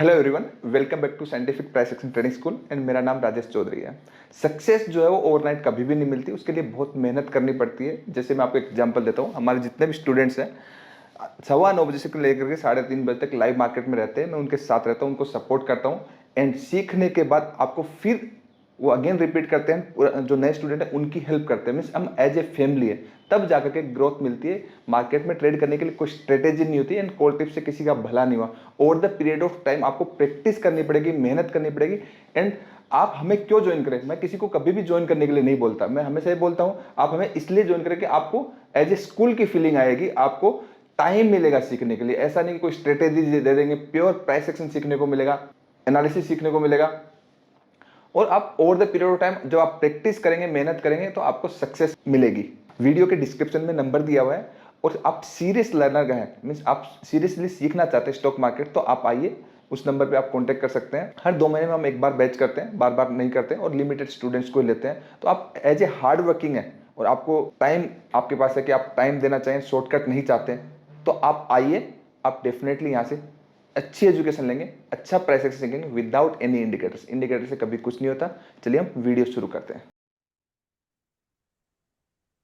Hello everyone, welcome back to scientific price action training school and मेरा नाम राजेश चौधरी है। Success जो है वो ओवरनाइट कभी भी नहीं मिलती, उसके लिए बहुत मेहनत करनी पड़ती है। जैसे मैं आपको एग्जांपल देता हूँ, हमारे जितने भी स्टूडेंट्स हैं 9:15 बजे से लेकर के 3:30 बजे तक लाइव मार्केट में रहते हैं। मैं उनके साथ रहता हूँ, उनको सपोर्ट करता हूँ एंड सीखने के बाद आपको फिर वो अगेन रिपीट करते हैं। जो नए स्टूडेंट है उनकी हेल्प करते हैं, मीन्स हम एज ए फैमिली है, तब जाकर के ग्रोथ मिलती है। मार्केट में ट्रेड करने के लिए कोई स्ट्रेटेजी नहीं होती एंड कोल्ड टिप से किसी का भला नहीं हुआ। Over the period of time आपको प्रैक्टिस करनी पड़ेगी, मेहनत करनी पड़ेगी। एंड आप हमें क्यों ज्वाइन करें, मैं किसी को कभी भी ज्वाइन करने के लिए नहीं बोलता, मैं हमेशा ये बोलता हूं आप हमें इसलिए ज्वाइन करें कि आपको एज ए स्कूल की फीलिंग आएगी, आपको टाइम मिलेगा सीखने के लिए। ऐसा नहीं कि कोई स्ट्रेटेजी दे देंगे, प्योर प्राइस एक्शन सीखने को मिलेगा, एनालिसिस सीखने को मिलेगा। और आप over the period of time जब आप प्रैक्टिस करेंगे, मेहनत करेंगे, तो आपको सक्सेस मिलेगी। वीडियो के डिस्क्रिप्शन में नंबर दिया हुआ है, और आप सीरियस लर्नर हैं, मीन्स आप सीरियसली सीखना चाहते हैं स्टॉक मार्केट, तो आप आइए, उस नंबर पे आप कांटेक्ट कर सकते हैं। हर 2 महीने में हम एक बार बैच करते हैं, बार बार नहीं करते हैं, और लिमिटेड स्टूडेंट्स को लेते हैं। तो आप एज ए हार्ड वर्किंग है और आपको टाइम आपके पास है कि आप टाइम देना चाहें, शॉर्टकट नहीं चाहते हैं, तो आप आइए। आप डेफिनेटली यहाँ से अच्छी एजुकेशन लेंगे, अच्छा प्राइस एक्शन सीखेंगे विदाउट एनी इंडिकेटर्स। इंडिकेटर से कभी कुछ नहीं होता। चलिए हम वीडियो शुरू करते हैं।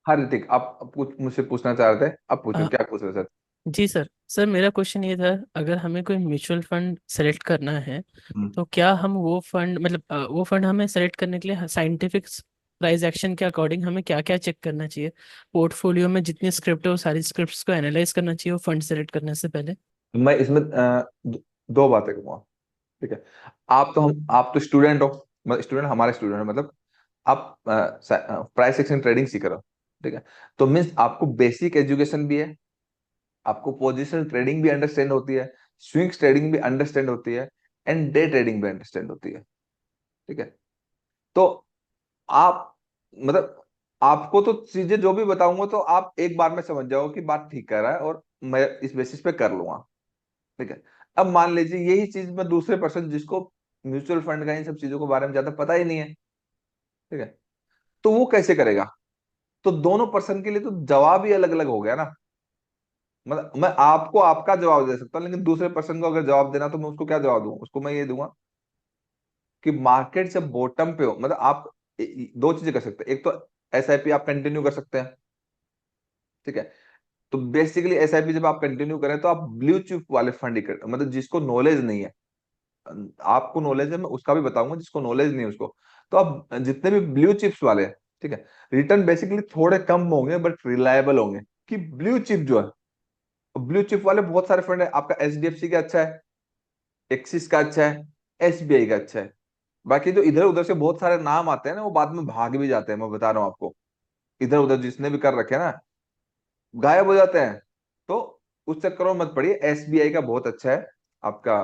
हाँ ऋतिक, आप कुछ मुझसे पूछना चाह रहे थे, आप पूछो, अ, क्या पूछ रहे थे सर? जी सर। सर मेरा क्वेश्चन ये था, अगर हमें कोई म्यूचुअल फंड सेलेक्ट करना है हम्म। तो क्या हम वो फंड वो फंड हमें सेलेक्ट करने के लिए साइंटिफिक प्राइस एक्शन के अकॉर्डिंग हमें क्या क्या चेक करना चाहिए? पोर्टफोलियो में जितनी स्क्रिप्ट है वो सारी स्क्रिप्ट्स को एनालाइज करना चाहिए वो फंड सेलेक्ट करने से पहले। मैं इसमें दो बातें कहूंगा। ठीक है। आप तो स्टूडेंट हो, मतलब स्टूडेंट, हमारे स्टूडेंट हो, मतलब आप प्राइस एक्शन ट्रेडिंग सीख रहे हो। ठीक है। तो मीन्स आपको बेसिक एजुकेशन भी है, आपको पोजिशनल ट्रेडिंग भी अंडरस्टैंड होती है, स्विंग ट्रेडिंग भी अंडरस्टैंड होती है, एंड डे ट्रेडिंग भी अंडरस्टैंड होती है। ठीक है। तो आप, मतलब आपको तो चीजें जो भी बताऊंगा तो आप एक बार में समझ जाओ कि बात ठीक कर रहा है, और मैं इस बेसिस पे कर लूंगा। ठीक है। अब मान लीजिए यही चीज मैं दूसरे पर्सन, जिसको म्यूचुअल फंड का इन सब चीजों के बारे में ज्यादा पता ही नहीं है, ठीक है, तो वो कैसे करेगा? तो दोनों पर्सन के लिए तो जवाब ही अलग अलग हो गया ना। मतलब मैं आपको आपका जवाब दे सकता हूँ, लेकिन दूसरे पर्सन को अगर जवाब देना तो मैं उसको क्या जवाब दूंगा? उसको मैं ये दूंगा कि मार्केट जब बॉटम पे हो, मतलब आप दो चीजें कर सकते हैं। एक तो एसआईपी आप कंटिन्यू कर सकते हैं। ठीक है। तो बेसिकली एसआईपी जब आप कंटिन्यू करें तो आप ब्लू चिप वाले फंड ही करते, मतलब जिसको नॉलेज नहीं है। आपको नॉलेज है, मैं उसका भी बताऊंगा, जिसको नॉलेज नहीं है उसको। तो आप जितने भी ब्लू चिप्स वाले हैं, ठीक है, रिटर्न बेसिकली थोड़े कम होंगे बट रिलायबल होंगे। कि ब्लू चिप जो है, ब्लू चिप वाले बहुत सारे फंड है। आपका एचडीएफसी का अच्छा है, एक्सिस का अच्छा है, एसबीआई का अच्छा है। बाकी जो इधर उधर से बहुत सारे नाम आते हैं ना, वो बाद में भाग भी जाते हैं, मैं बता रहा हूँ आपको। इधर उधर जिसने भी कर रखे हैं ना, गायब हो जाते हैं। तो उस चक्करों में मत पड़िए। एसबीआई का बहुत अच्छा है आपका,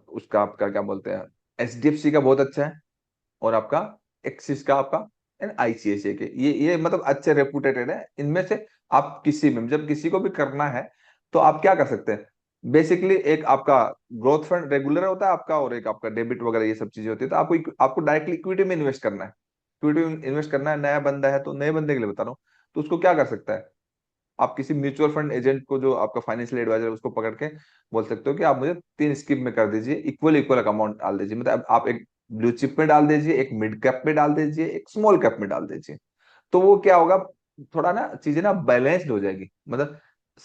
उसका आपका क्या बोलते हैं, एचडीएफसी का बहुत अच्छा है, और आपका एक्सिस का, आपका एंड आईसीआईसीआई के, ये मतलब अच्छे रेपुटेटेड है। इनमें से आप किसी में, जब किसी को भी करना है तो आप क्या कर सकते हैं? बेसिकली एक आपका ग्रोथ फंड रेगुलर होता है आपका, और एक आपका डेबिट वगैरह ये सब चीजें होती है। तो आपको डायरेक्टली इक्विटी में इन्वेस्ट करना है। इक्विटी में इन्वेस्ट करना है, नया बंदा है तो नए बंदे के लिए बता रहा हूँ। तो उसको क्या कर सकता है? आप किसी म्यूचुअल फंड एजेंट को, जो आपका फाइनेंशियल एडवाइजर है, उसको पकड़ के बोल सकते हो कि आप मुझे 3 स्कीम में कर दीजिए, इक्वल इक्वल अमाउंट डाल दीजिए। मतलब आप एक ब्लू चिप में डाल दीजिए, एक मिड कैप में डाल दीजिए, एक स्मॉल कैप में डाल दीजिए। तो वो क्या होगा, थोड़ा ना चीजें ना बैलेंस्ड हो जाएगी। मतलब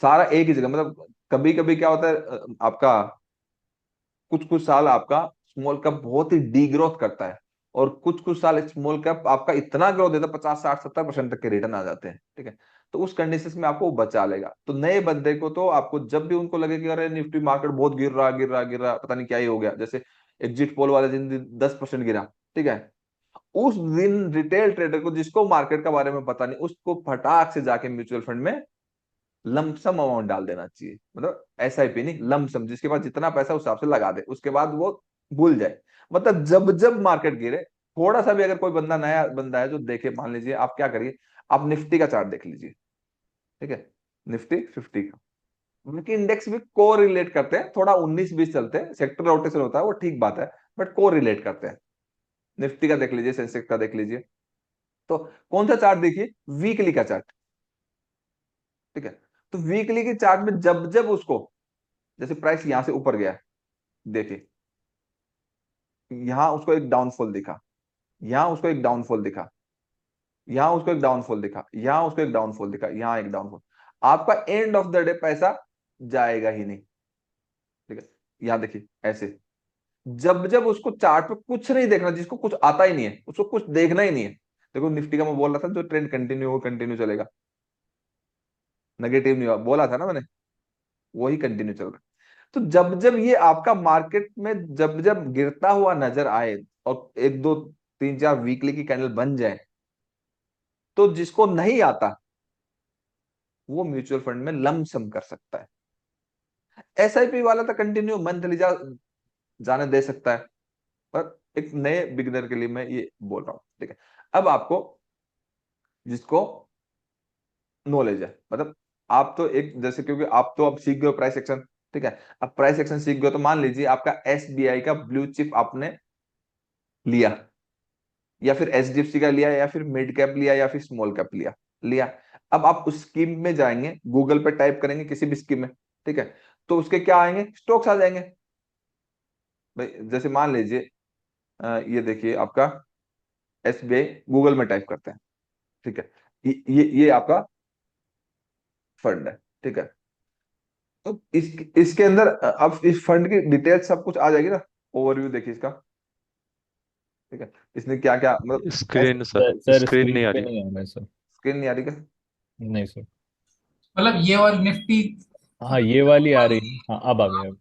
सारा एक ही जगह, मतलब कभी कभी क्या होता है, आपका कुछ कुछ साल आपका स्मॉल कैप बहुत ही डी ग्रोथ करता है, और कुछ कुछ साल स्मॉल कैप आपका इतना ग्रोथ देता है, 50 60 70% तक के रिटर्न आ जाते हैं। ठीक है। तो उस कंडीशन में आपको वो बचा लेगा। तो नए बंदे को तो आपको जब भी उनको लगे कि अरे निफ्टी मार्केट बहुत गिर रहा, पता नहीं क्या ही हो गया, जैसे एग्जिट पोल वाले दिन 10% गिरा, ठीक है, उस दिन रिटेल ट्रेडर को, जिसको मार्केट के बारे में पता नहीं, उसको फटाक से जाके म्यूचुअल फंड में लमसम अमाउंट डाल देना चाहिए। मतलब एसआईपी नहीं, लमसम, जिसके पास जितना पैसा उस हिसाब से लगा दे, उसके बाद वो भूल जाए। मतलब जब जब मार्केट गिरे, थोड़ा सा भी अगर कोई बंदा, नया बंदा है जो देखे, मान लीजिए आप क्या करिए, आप निफ्टी का चार्ट देख लीजिए। ठीक है। निफ्टी 50 का, उनके इंडेक्स भी को रिलेट करते हैं, थोड़ा 19 20 चलते हैं, सेक्टर रोटेशन होता है, वो ठीक बात है, बट को रिलेट करते हैं। निफ्टी का देख लीजिए, सेंसेक्स का देख लीजिए। तो कौन सा चार्ट देखिए? वीकली का चार्ट। ठीक है। तो वीकली के चार्ट में जब जब उसको, जैसे प्राइस यहां से ऊपर गया, देखिए यहाँ उसको एक डाउनफॉल दिखा, यहाँ उसको एक डाउनफॉल दिखा, यहाँ उसको एक डाउनफॉल दिखा, यहाँ उसको एक डाउनफॉल दिखा, यहाँ एक डाउनफॉल। आपका एंड ऑफ द डे पैसा जाएगा ही नहीं। ठीक है, यहाँ देखिए ऐसे, जब जब उसको चार्ट पे कुछ नहीं देखना, जिसको कुछ आता ही नहीं है उसको कुछ देखना ही नहीं है। देखो निफ्टी का मैं बोल रहा था जो ट्रेंड कंटिन्यू हो कंटिन्यू चलेगा, नेगेटिव नहीं हुआ, बोला था ना मैंने, वही कंटिन्यू चल रहा है। तो जब जब ये आपका मार्केट में जब जब गिरता हुआ नजर आए और एक दो तीन चार वीकली की कैंडल बन जाए, तो जिसको नहीं आता वो म्यूचुअल फंड में लमसम कर सकता है। एसआईपी वाला तो कंटिन्यू मंथली जाने दे सकता है, पर एक नए बिगिनर के लिए मैं ये बोल रहा हूं। ठीक है, अब आपको जिसको नॉलेज है, मतलब आप तो एक जैसे, क्योंकि आप तो अब सीख गए प्राइस एक्शन। ठीक है, अब प्राइस एक्शन सीख गए तो मान लीजिए आपका एसबीआई का ब्लू चिप आपने लिया, या फिर एचडीएफसी का लिया, या फिर मिड कैप लिया, या फिर स्मॉल कैप लिया लिया। अब आप उस स्कीम में जाएंगे, गूगल पे टाइप करेंगे किसी भी स्कीम में, ठीक है, तो उसके क्या आएंगे, स्टॉक्स आ जाएंगे। भाई जैसे मान लीजिए ये देखिए आपका एसबीआई, गूगल में टाइप करते हैं, ठीक है, ये आपका फंड है। ठीक है, तो इसके अंदर अब इस फंड की डिटेल सब कुछ आ जाएगी ना, ओवरव्यू देखिए इसका। ठीक है, इसने क्या क्या मतलब screen sir, sir sir screen नहीं स्क्रीन आ पे रही। नहीं आ रहा है सर। स्क्रीन नहीं आ रही क्या? नहीं सर। मतलब ये वाली निफ्टी। हाँ ये वाली आ रही है, हाँ अब आ गया अब।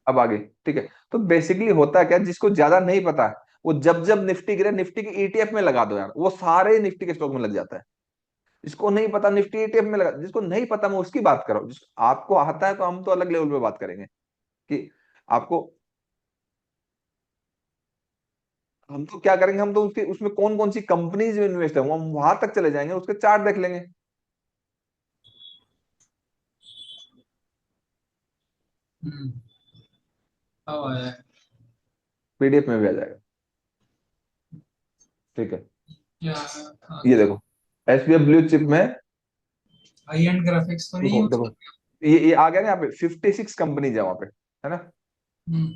अब आगे, ठीक है, तो बेसिकली होता है क्या, जिसको ज्यादा नहीं पता है वो जब जब निफ्टी गिरे निफ्टी के ईटीएफ में लगा दो यार, वो सारे निफ्टी के स्टॉक में लग जाता है। जिसको नहीं पता निफ्टी ईटीएफ में लगा, जिसको नहीं पता मैं उसकी बात कर रहा हूँ। जिसको आपको आता है तो हम तो अलग लेवल पे बात करेंगे कि आपको, हम तो क्या करेंगे, हम तो उसके उसमें कौन कौन सी कंपनीज में इन्वेस्ट है हम वहां तक चले जाएंगे, उसके चार्ट देख लेंगे। हम्म, अब आया है। पीडीएफ में भी आ जाएगा। ठीक है, क्या ये देखो एसबीआई ब्लू चिप में, हाई एंड ग्राफिक्स पर ही देखो यूज देखो कर। ये आ गया ना, यहाँ पे 56 कंपनीज है वहां पे, है ना। हम्म,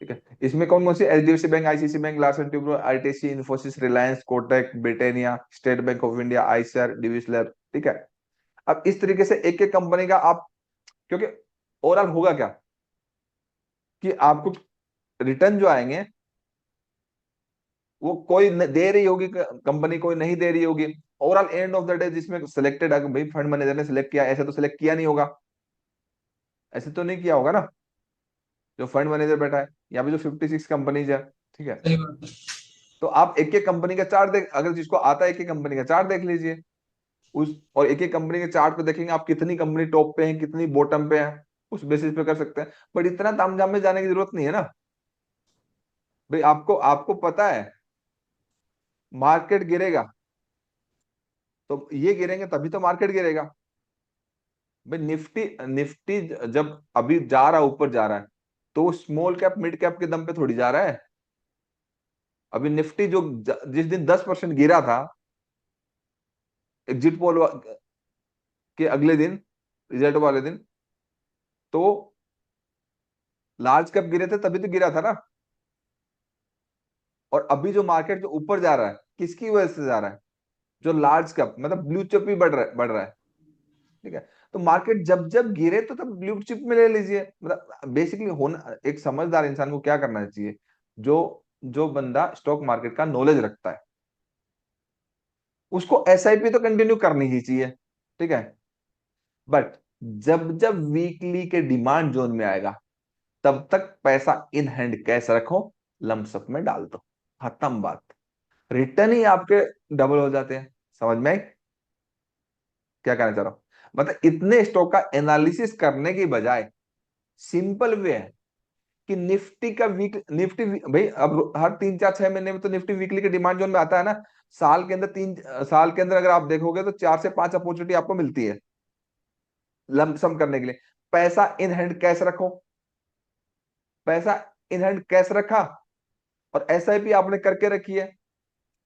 ठीक है, इसमें कौन कौन सी, HDFC bank, ICICI bank, Larsen Toubro, ITC, Infosys, Reliance, Kotak, Britannia, State Bank of India, ICR, Divi's lab. ठीक है, अब इस तरीके से एक एक कंपनी का आप, क्योंकि ओवरऑल होगा क्या कि आपको रिटर्न जो आएंगे वो कोई दे रही होगी कंपनी, कोई नहीं दे रही होगी। Overall end of the day जिसमें सिलेक्टेड, अगर भाई फंड मैनेजर ने सिलेक्ट किया, ऐसे तो सिलेक्ट किया नहीं होगा, ऐसे तो नहीं किया होगा ना जो फंड मैनेजर बैठा है, यहाँ पे जो 56 कंपनीज है। ठीक है, सही बात है। तो आप एक एक कंपनी का चार्ट देख, अगर जिसको आता है एक एक कंपनी का चार्ट देख लीजिए उस, और एक एक कंपनी के चार्ट पे देखेंगे आप कितनी कंपनी टॉप पे है कितनी बॉटम पे है, उस बेसिस पे कर सकते हैं। बट इतना तामझाम में जाने की जरूरत नहीं है ना। भाई आपको आपको पता है मार्केट गिरेगा, तो ये गिरेंगे तभी तो मार्केट गिरेगा। भाई निफ्टी निफ्टी जब अभी जा रहा है, ऊपर जा रहा है, तो स्मॉल कैप मिड कैप के दम पे थोड़ी जा रहा है। अभी निफ्टी जो जिस दिन 10% गिरा था एग्जिट पोल के अगले दिन, रिजल्ट वाले दिन, तो लार्ज कैप गिरे थे तभी तो गिरा था ना। और अभी जो मार्केट जो ऊपर जा रहा है किसकी वजह से जा रहा है, जो लार्ज कैप मतलब ब्लू चिप भी बढ़ रहा है। ठीक है, तो मार्केट जब जब गिरे तो तब ब्लू चिप में ले लीजिए। मतलब बेसिकली होना, एक समझदार इंसान को क्या करना चाहिए, जो जो बंदा स्टॉक मार्केट का नॉलेज रखता है उसको एसआईपी तो कंटिन्यू करनी ही चाहिए। ठीक है, बट जब जब वीकली के डिमांड जोन में आएगा तब तक पैसा इन हैंड कैश रखो, लमसम में डाल दो, खत्म बात। रिटर्न ही आपके डबल हो जाते हैं। समझ में आई क्या कहना चाह रहा हूं? मतलब इतने स्टॉक का एनालिसिस करने की बजाय सिंपल वे है कि निफ्टी का भाई अब हर 3 4 6 महीने में तो निफ्टी वीकली के डिमांड जोन में आता है ना। साल के अंदर 3 साल के अंदर अगर आप देखोगे तो 4 से 5 अपॉर्चुनिटी आपको मिलती है लमसम करने के लिए। पैसा इन हैंड कैश रखो, पैसा इन हैंड कैश रखा, और एसआईपी आपने करके रखी है,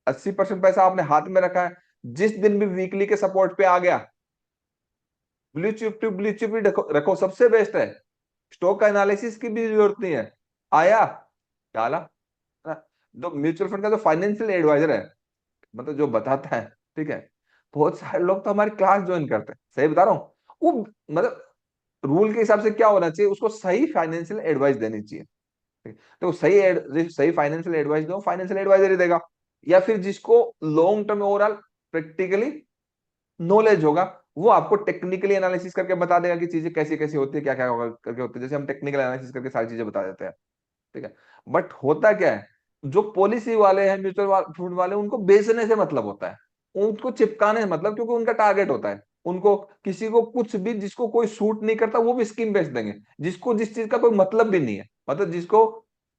80% पैसा आपने हाथ में रखा है। जिस दिन भी वीकली के सपोर्ट पे आ गया, blue chip to blue chip ही रखो, रखो, सबसे बेस्ट है। स्टॉक का एनालिसिस की भी जरूरत नहीं है, आया, डाला। तो म्यूचुअल फंड का जो फाइनेंशियल एडवाइजर है, मतलब जो बताता है, ठीक है, बहुत सारे लोग तो हमारी क्लास ज्वाइन करते हैं, सही बता रहा हूँ। वो मतलब रूल के हिसाब से क्या होना चाहिए, उसको सही फाइनेंशियल एडवाइस देनी चाहिए, ठीक है? तो सही फाइनेंशियल एडवाइस दो, फाइनेंशियल एडवाइजर ही देगा। या फिर जिसको long term overall practically knowledge होगा, वो आपको टेक्निकली एनालिसिस करके बता देगा कि चीजें कैसी कैसी होती है, क्या क्या करके होती है, जैसे हम टेक्निकल एनालिसिस करके सारी चीजें बता देते हैं, ठीक है। बट होता क्या है, जो पॉलिसी वाले हैं, म्यूचुअल फंड वाले, उनको बेचने से मतलब होता है, उनको चिपकाने से मतलब, क्योंकि उनका टारगेट होता है। उनको किसी को कुछ भी, जिसको कोई सूट नहीं करता वो भी स्कीम बेच देंगे, जिसको जिस चीज का कोई मतलब भी नहीं है, मतलब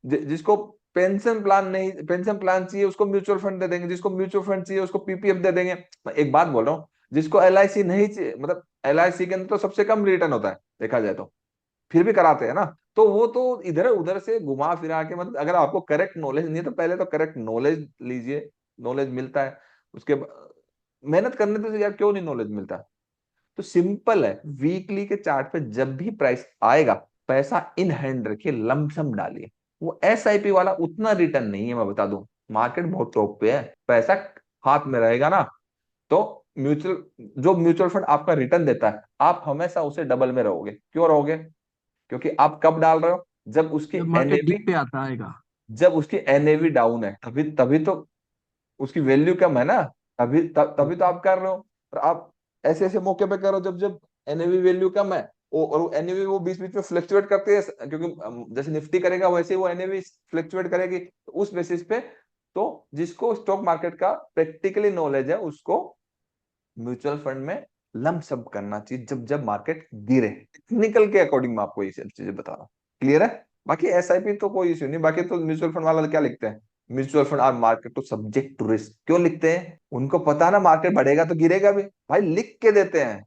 जिसको पेंशन प्लान नहीं, पेंशन प्लान चाहिए उसको म्यूचुअल फंड दे देंगे, जिसको म्यूचुअल फंड चाहिए उसको पीपीएफ दे देंगे। मैं एक बात बोल रहा हूँ, जिसको एलआईसी नहीं चाहिए, मतलब एलआईसी के अंदर तो सबसे कम रिटर्न होता है देखा जाए तो, फिर भी कराते हैं ना। तो वो तो इधर उधर से घुमा फिरा के, मतलब अगर आपको करेक्ट नॉलेज नहीं है तो पहले तो करेक्ट नॉलेज लीजिए, नॉलेज मिलता है। उसके मेहनत करने से यार क्यों नहीं नॉलेज मिलता। तो सिंपल है, वीकली के चार्ट पे जब भी प्राइस आएगा, पैसा इन हैंड रखिए, लमसम डालिए। वो एसआईपी वाला उतना रिटर्न नहीं है, मैं बता दूं, मार्केट बहुत टॉप पे है, पैसा हाथ में रहेगा ना, तो म्यूचुअल फंड आपका रिटर्न देता है, आप हमेशा उसे डबल में रहोगे। क्यों रहोगे? क्योंकि आप कब डाल रहे हो, जब उसकी जब मार्केट एनएवी डिप पे आता आएगा। जब उसकी एनएवी डाउन है, तभी तभी तो उसकी वैल्यू कम है ना, तभी तो आप कर रहे हो। और आप ऐसे ऐसे मौके पे करो जब जब एनएवी वैल्यू कम है। और एनएवी वो बीच बीच में फ्लक्चुएट करती है, क्योंकि जैसे निफ्टी करेगा वैसे ही वो एनएवी फ्लक्चुएट करेगी, तो उस बेसिस पे, तो जिसको स्टॉक मार्केट का प्रैक्टिकली नॉलेज है उसको म्यूचुअल फंड में लमसम करना चाहिए, जब जब मार्केट गिरे। टेक्निकल के अकॉर्डिंग मैं आपको ये सब चीजें बता रहा हूँ। क्लियर है? बाकी एसआईपी तो कोई इश्यू नहीं, बाकी तो म्यूचुअल फंड वाला क्या लिखते हैं, mutual fund are market to subject to risk, क्यों लिखते हैं? उनको पता है ना मार्केट बढ़ेगा तो गिरेगा भी, भाई लिख के देते हैं,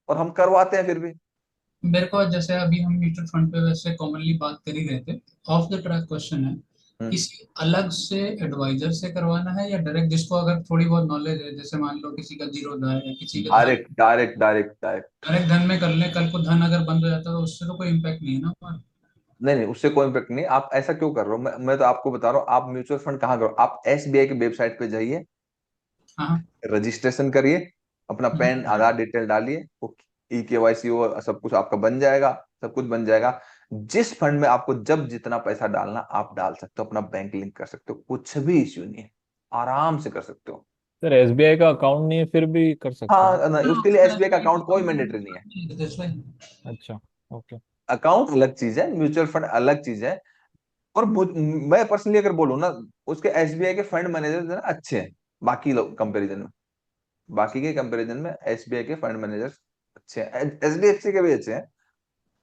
और हम करवाते हैं फिर भी। मेरे को जैसे अभी हम म्यूचुअल फंड पे वैसे कॉमनली बात कर ही रहे थे, ऑफ द ट्रैक क्वेश्चन है, हम्म। किसी अलग से एडवाइजर से करवाना है या डायरेक्ट, जिसको अगर थोड़ी बहुत नॉलेज है, जैसे मान लो किसी का जीरो था या किसी का धन, direct direct direct direct. Direct धन में कर ले, कल को धन अगर बंद हो जाता है तो उससे तो कोई इम्पैक्ट नहीं है ना हमारा। नहीं नहीं, उससे कोई इम्पेक्ट नहीं। आप ऐसा क्यों कर रहे हो, मैं तो आपको बता रहा हूँ, आप म्यूचुअल फंड कहाँ करो, आप एसबीआई की वेबसाइट पे जाइए, हाँ। रजिस्ट्रेशन करिए, अपना पैन हम्म। आधार डिटेल डालिए, वो ई केवाईसी वो सब कुछ आपका बन जाएगा, सब कुछ बन जाएगा। जिस फंड में आपको जब जितना पैसा डालना आप डाल सकते हो, अपना बैंक लिंक कर सकते हो, कुछ भी इश्यू नहीं है, आराम से कर सकते हो। सर एसबीआई का अकाउंट नहीं है फिर भी कर सकते हैं? हाँ नहीं, उसके लिए एसबीआई का अकाउंट कोई मैंडेटरी नहीं है। अच्छा। ओके। अकाउंट अलग चीज है, म्यूचुअल फंड अलग चीज है। और मैं पर्सनली अगर बोलूँ ना, उसके एसबीआई के फंड मैनेजर ना अच्छे हैं, बाकी लोग कंपेरिजन में, बाकी के कंपैरिजन में एसबीआई के फंड मैनेजर अच्छे हैं, एचडीएफसी के भी अच्छे हैं,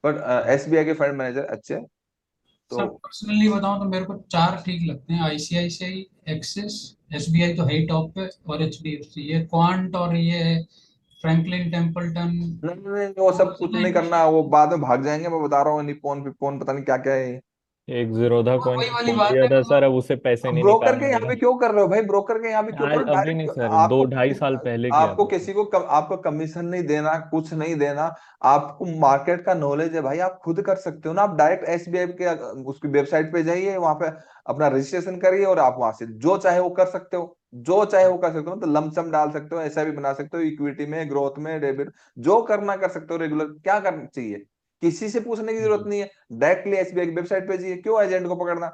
बट एसबीआई के फंड मैनेजर अच्छे हैं। तो सब पर्सनली बताऊं तो मेरे को चार ठीक लगते हैं, आईसीआईसीआई, एक्सिस, एसबीआई तो है ही टॉप पे, और एचडीएफसी, ये क्वांट और ये फ्रैंकलिन टेम्पल्टन, नहीं नहीं नहीं, वो सब कुछ नहीं करना, वो बाद में भाग जाएंगे, मैं बता रहा हूँ, निप्पॉन पिप्पॉन पता नहीं क्या क्या है। एक जीरोधा कॉइन वही का वाली खोल बात दिया है, था सर, मतलब अब उसे पैसे नहीं ब्रोकर के निकालने यहाँ देगा। पे क्यों कर रहे हो भाई, ब्रोकर के यहाँ पे क्यों कर आज रहे हो अभी नहीं डायरेक्ट? सर, आपको 2-2.5 साल पहले किया आपको था सर। किसी को आपको कमीशन नहीं देना, कुछ नहीं देना। आपको मार्केट का नॉलेज है भाई, आप खुद कर सकते हो ना, आप डायरेक्ट एसबीआई के उसकी वेबसाइट पे जाइए, वहां पे अपना रजिस्ट्रेशन करिए, और आप वहां से जो चाहे वो कर सकते हो, जो चाहे वो कर सकते हो। मतलब लमसम डाल सकते हो, ऐसा भी बना सकते हो, इक्विटी में, ग्रोथ में, डेबिट, जो करना कर सकते हो। रेगुलर क्या करना चाहिए, किसी से पूछने की जरूरत जी। नहीं है, डायरेक्टली एसबीआई की वेबसाइट पे जाइए, क्यों एजेंट को पकड़ना।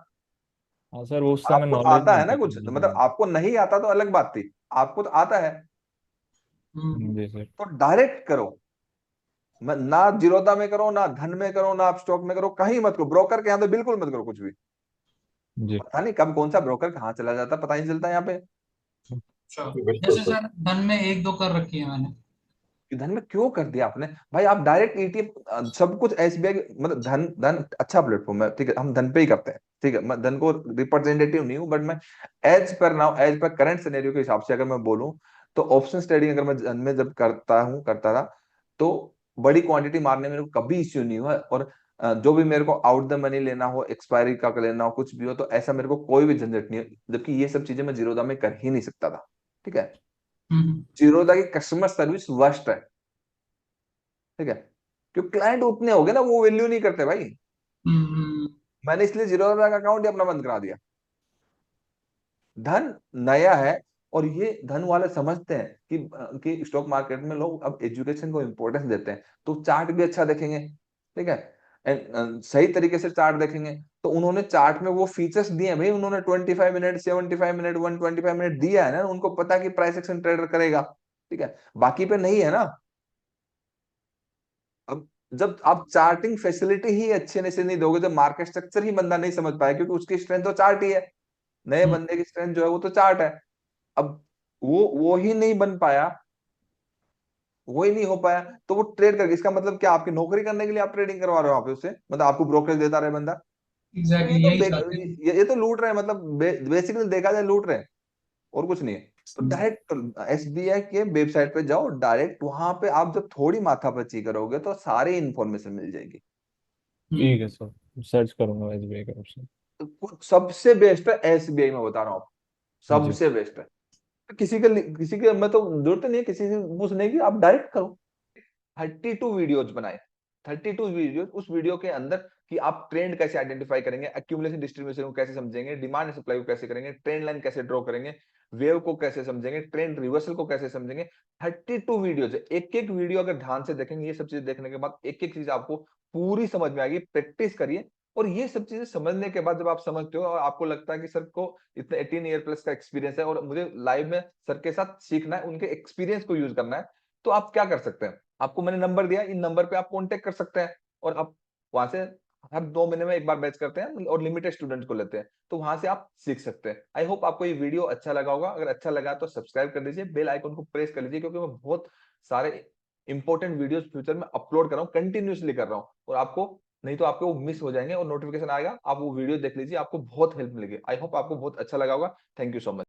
हाँ सर, वो उस समय आपको तो नॉलेज आता नहीं है ना थी कुछ, सर मतलब आपको नहीं आता तो अलग बात थी, आपको तो आता है, जी सर। तो डायरेक्ट करो। ना जीरोधा में करो, ना धन में करो, ना आप स्टॉक में करो, कहीं मत करो, ब्रोकर के यहाँ तो बिल्कुल मत करो कुछ भी। जी। पता नहीं कब कौन सा ब्रोकर कहाँ चला जाता, पता ही नहीं चलता यहाँ पे। अच्छा, जैसे सर धन में एक दो कर रखी है मैंने। कि धन में क्यों कर दिया आपने भाई, आप डायरेक्ट ईटीएफ सब कुछ एसबीआई, मतलब धन धन अच्छा प्लेटफॉर्म है, ठीक है, हम धन पे ही करते हैं, ठीक है, मैं धन को रिप्रेजेंटेटिव नहीं हूँ, बट मैं एज पर करंट सिनेरियो के हिसाब से अगर मैं बोलूँ, तो ऑप्शन ट्रेडिंग अगर मैं धन में जब करता था, तो बड़ी क्वांटिटी मारने में मेरे को कभी इश्यू नहीं हुआ। और जो भी मेरे को आउट द मनी लेना हो, एक्सपायरी का लेना हो, कुछ भी हो, तो ऐसा मेरे को कोई भी झंझट नहीं है, जबकि ये सब चीजें मैं जीरोधा में कर ही नहीं सकता था, ठीक है। हम्म। जीरोधा की कस्टमर सर्विस वर्स्ट है, ठीक है, क्योंकि क्लाइंट उतने हो गए ना, वो वैल्यू नहीं करते भाई। हम्म। मैंने इसलिए जीरो बैंक अकाउंट ही अपना बंद करा दिया। धन नया है और ये धन वाले समझते हैं कि स्टॉक मार्केट में लोग अब एजुकेशन को इंपॉर्टेंस देते हैं, तो चार्ट भी अच्छा देखेंगे, ठीक है, एंड सही तरीके से चार्ट देखेंगे। तो उन्होंने चार्ट में वो फीचर्स दिए हैं भाई, उन्होंने 25 मिनट, 75 मिनट, 125 मिनट दिया है ना, उनको पता है कि प्राइस एक्शन ट्रेडर करेगा, ठीक है, बाकी पे नहीं है ना। अब जब आप चार्टिंग फैसिलिटी ही अच्छे से नहीं दोगे, जब मार्केट स्ट्रक्चर ही बंदा नहीं समझ पाया, क्योंकि उसकी स्ट्रेंथ तो चार्ट ही है, नए बंदे की स्ट्रेंथ जो है वो तो चार्ट है। अब वो ही नहीं बन पाया, वो ही नहीं हो पाया, तो वो ट्रेड करके, इसका मतलब क्या, आपकी नौकरी करने के लिए आप ट्रेडिंग करवा रहे हो आप उससे, मतलब आपको ब्रोकरेज देता रहे बंदा, तो एग्जैक्टली यही चाहते हैं। ये तो लूट रहे हैं, मतलब बेसिकली देखा जाए लूट रहे हैं, और कुछ नहीं है। तो डायरेक्ट एसबीआई के वेबसाइट पे जाओ, डायरेक्ट वहां पे आप जब थोड़ी माथापच्ची करोगे तो सारी इंफॉर्मेशन मिल जाएगी। ठीक है सर, सर्च करूंगा एसबीआई का ऑप्शन। तो सबसे बेस्ट है एसबीआई, में बता रहा हूँ, जी सबसे बेस्ट है। किसी के मैं तो जरूरत नहीं है किसी से पूछने की, आप डायरेक्ट करो। 32 वीडियोज बनाए, 32 वीडियोज, उस वीडियो के अंदर कि आप ट्रेंड कैसे आइडेंटिफाई करेंगे, एक्यूमुलेशन डिस्ट्रीब्यूशन को कैसे समझेंगे, डिमांड सप्लाई को कैसे करेंगे, ट्रेंड लाइन कैसे ड्रॉ करेंगे, वेव को कैसे समझेंगे, ट्रेंड रिवर्सल को कैसे समझेंगे। 32 वीडियोज है, एक एक वीडियो अगर ध्यान से देखेंगे, ये सब चीजें देखने के बाद एक एक चीज आपको पूरी समझ में आएगी। प्रैक्टिस करिए, और ये सब चीजें समझने के बाद जब आप समझते हो और आपको लगता है कि सर को इतने 18 ईयर प्लस का एक्सपीरियंस है और मुझे लाइव में सर के साथ सीखना है, उनके एक्सपीरियंस को यूज करना है, तो आप क्या कर सकते हैं, आपको मैंने नंबर दिया, इन नंबर पे आप कांटेक्ट कर सकते हैं, और आप वहां से हर 2 महीने में एक बार बैच करते हैं और लिमिटेड स्टूडेंट को लेते हैं, तो वहां से आप सीख सकते हैं। आई होप आपको ये वीडियो अच्छा लगा होगा, अगर अच्छा लगा तो सब्सक्राइब कर लीजिए, बेल आइकन को प्रेस कर लीजिए, क्योंकि मैं बहुत सारे इंपॉर्टेंट वीडियोस फ्यूचर में अपलोड कर रहा हूँ, कंटिन्यूसली कर रहा हूँ, और आपको नहीं तो आपके वो मिस हो जाएंगे, और नोटिफिकेशन आएगा, आप वो वीडियो देख लीजिए, आपको बहुत हेल्प मिलेगी। आई होप आपको बहुत अच्छा लगा होगा। Thank you so much.